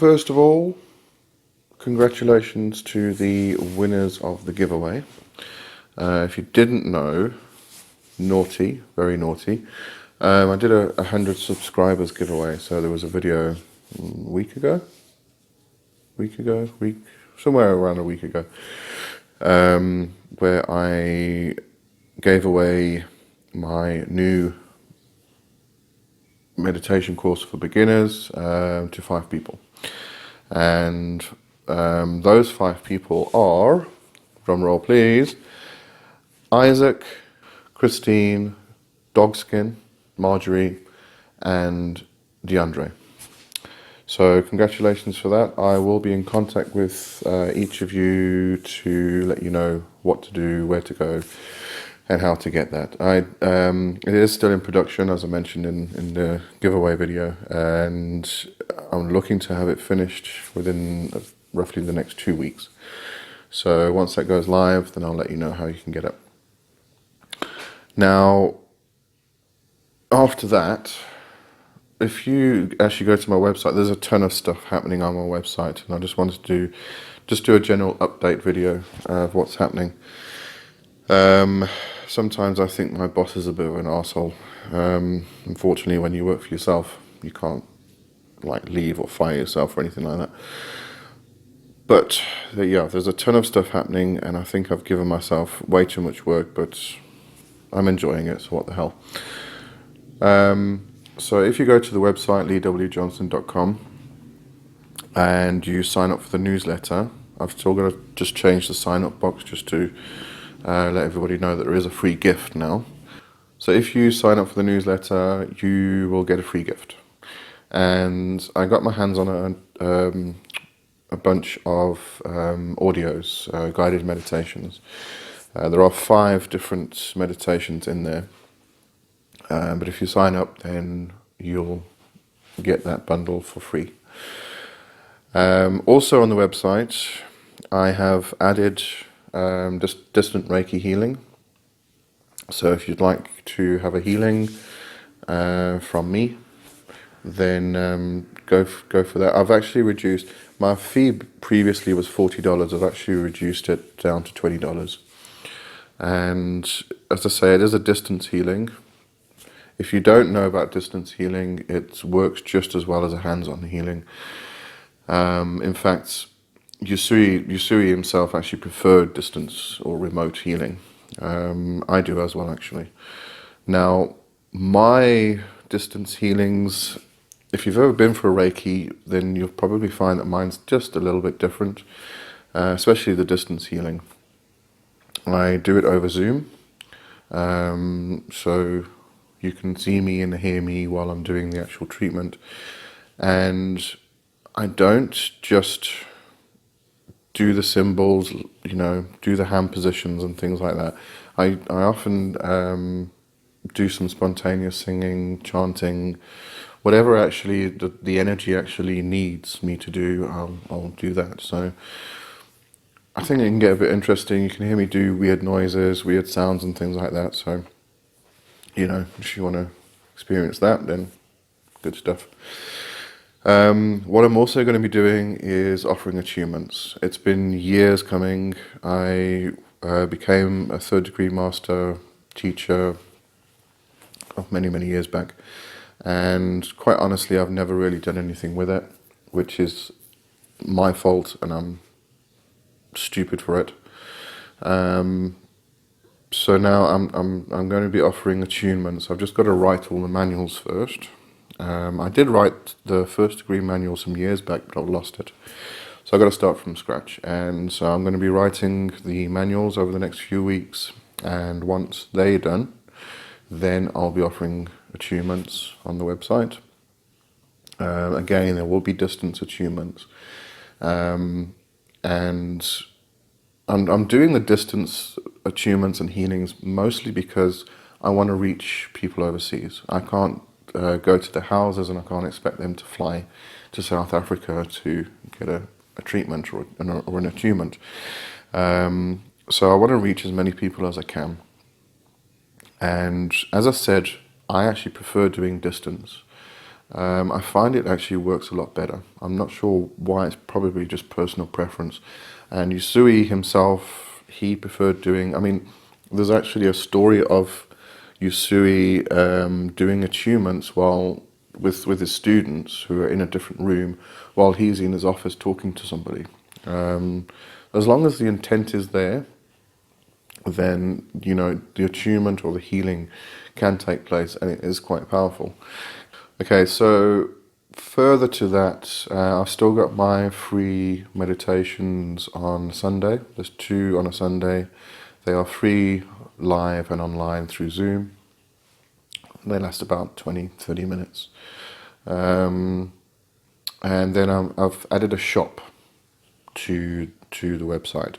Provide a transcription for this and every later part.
first of all, congratulations to the winners of the giveaway. If you didn't know, naughty, very naughty, I did a 100 subscribers giveaway. So there was a video somewhere around a week ago, where I gave away my new meditation course for beginners to 5 people. And those 5 people are, drum roll please, Isaac, Christine, Dogskin, Marjorie, and DeAndre. So congratulations for that. I will be in contact with each of you to let you know what to do, where to go, and how to get that. It is still in production, as I mentioned in the giveaway video, and I'm looking to have it finished within roughly the next 2 weeks. So once that goes live, then I'll let you know how you can get it. Now, after that, if you actually go to my website, there's a ton of stuff happening on my website, and I just wanted to do a general update video of what's happening. Sometimes I think my boss is a bit of an arsehole. Unfortunately, when you work for yourself, you can't leave or fire yourself or anything like that. But yeah, there's a ton of stuff happening, and I think I've given myself way too much work, but I'm enjoying it, so what the hell. So if you go to the website leewjohnson.com and you sign up for the newsletter, I've still got to just change the sign up box just to let everybody know that there is a free gift now. So if you sign up for the newsletter, you will get a free gift. And I got my hands on a bunch of audios, guided meditations. There are 5 different meditations in there. But if you sign up, then you'll get that bundle for free. Also on the website, I have added just distant Reiki healing. So if you'd like to have a healing from me, then go for that. I've actually reduced my fee. Previously was $40. I've actually reduced it down to $20. And as I say, it is a distance healing. If you don't know about distance healing, it works just as well as a hands-on healing. In fact, Usui himself actually preferred distance or remote healing. I do as well, actually. Now, my distance healings, if you've ever been for a Reiki, then you'll probably find that mine's just a little bit different, especially the distance healing. I do it over Zoom, so you can see me and hear me while I'm doing the actual treatment. And I don't just do the symbols, do the hand positions and things like that. I often do some spontaneous singing, chanting, whatever actually the energy actually needs me to do, I'll do that. So I think it can get a bit interesting. You can hear me do weird noises, weird sounds and things like that. So, if you want to experience that, then good stuff. What I'm also going to be doing is offering attunements. It's been years coming. I became a 3rd degree master teacher many, many years back. And quite honestly, I've never really done anything with it, which is my fault, and I'm stupid for it. So now I'm going to be offering attunements. I've just got to write all the manuals first. I did write the 1st degree manual some years back, but I've lost it. So I've got to start from scratch. And so I'm going to be writing the manuals over the next few weeks. And once they're done, then I'll be offering attunements on the website. Again, there will be distance attunements. And I'm doing the distance attunements and healings mostly because I want to reach people overseas. I can't go to their houses, and I can't expect them to fly to South Africa to get a treatment or an attunement. So I want to reach as many people as I can. And as I said, I actually prefer doing distance. I find it actually works a lot better. I'm not sure why, it's probably just personal preference. And Usui himself, he preferred doing, I mean, there's actually a story of Usui doing attunements while with his students who are in a different room while he's in his office talking to somebody. As long as the intent is there, then the attunement or the healing can take place, and it is quite powerful. Okay, so further to that, I've still got my free meditations on Sunday. There's 2 on a Sunday. They are free, live and online through Zoom. They last about 20-30 minutes. And then I've added a shop to the website.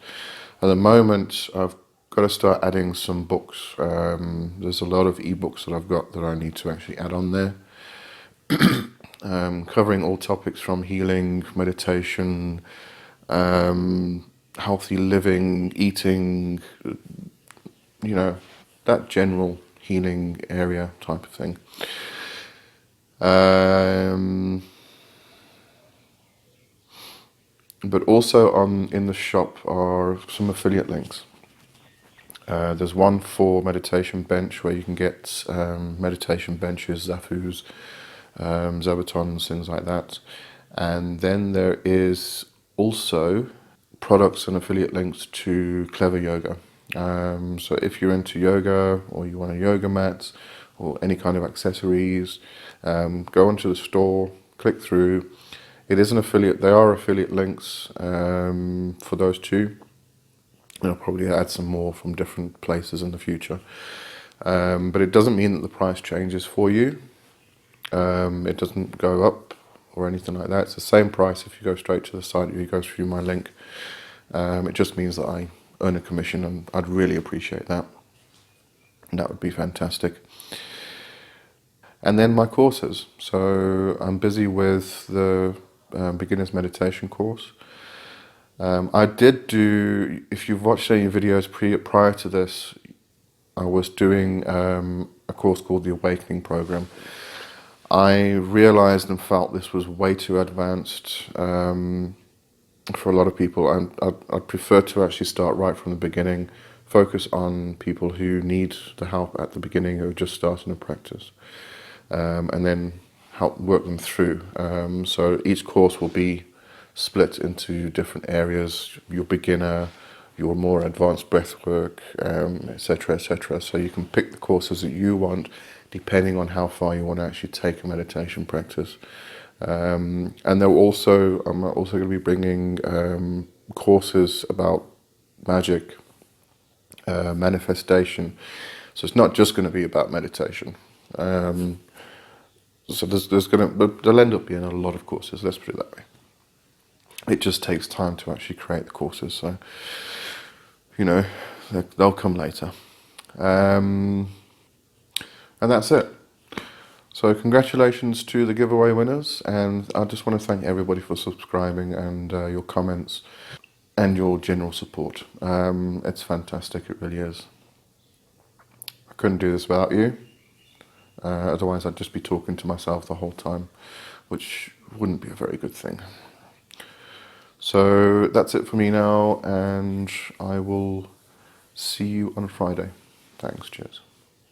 At the moment, I've got to start adding some books. There's a lot of ebooks that I've got that I need to actually add on there, covering all topics from healing, meditation, healthy living, eating, that general healing area type of thing. But also in the shop are some affiliate links. There's one for Meditation Bench where you can get meditation benches, zafus, Zabatons, things like that. And then there is also products and affiliate links to Clever Yoga. So if you're into yoga or you want a yoga mat or any kind of accessories, go onto the store, click through. It is an affiliate. There are affiliate links for those 2. And I'll probably add some more from different places in the future. But it doesn't mean that the price changes for you. It doesn't go up or anything like that. It's the same price if you go straight to the site or you go through my link. It just means that I earn a commission, and I'd really appreciate that. And that would be fantastic. And then my courses. So I'm busy with the beginner's meditation course. I did do, if you've watched any videos prior to this, I was doing a course called the Awakening Program. I realized and felt this was way too advanced for a lot of people, and I'd prefer to actually start right from the beginning, focus on people who need the help at the beginning, who are just starting to practice, and then help work them through. So each course will be split into different areas: your beginner, your more advanced breathwork, etc., etc. So you can pick the courses that you want, depending on how far you want to actually take a meditation practice. And I'm also going to be bringing courses about magic, manifestation. So it's not just going to be about meditation. So there'll end up being a lot of courses. Let's put it that way. It just takes time to actually create the courses, so they'll come later. And that's it. So congratulations to the giveaway winners, and I just want to thank everybody for subscribing and your comments and your general support. It's fantastic, it really is. I couldn't do this without you. Otherwise I'd just be talking to myself the whole time, which wouldn't be a very good thing. So that's it for me now, and I will see you on Friday. Thanks, cheers.